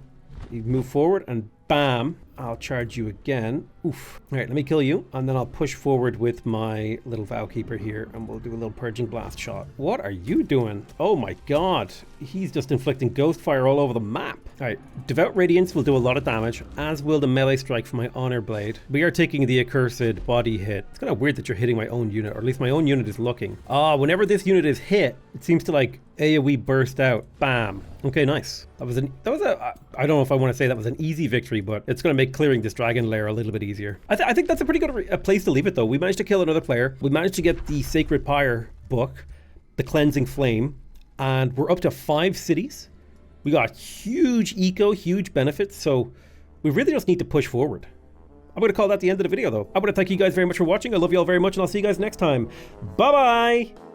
You move forward, and bam, I'll charge you again. Oof. All right, let me kill you, and then I'll push forward with my little Vowkeeper here, and we'll do a little Purging Blast shot. What are you doing? Oh my god. He's just inflicting Ghostfire all over the map. All right, Devout Radiance will do a lot of damage, as will the melee strike from my Honor Blade. We are taking the accursed body hit. It's kind of weird that you're hitting my own unit, or at least my own unit is looking. Whenever this unit is hit, it seems to like AoE burst out. Bam. Okay, nice. I don't know if I want to say that was an easy victory, but it's going to make clearing this dragon lair a little bit easier. I think that's a pretty good place to leave it, though. We managed to kill another player. We managed to get the Sacred Pyre book, the Cleansing Flame, and we're up to 5 cities. We got huge eco, huge benefits, so we really just need to push forward. I'm going to call that the end of the video, though. I want to thank you guys very much for watching. I love you all very much, and I'll see you guys next time. Bye-bye!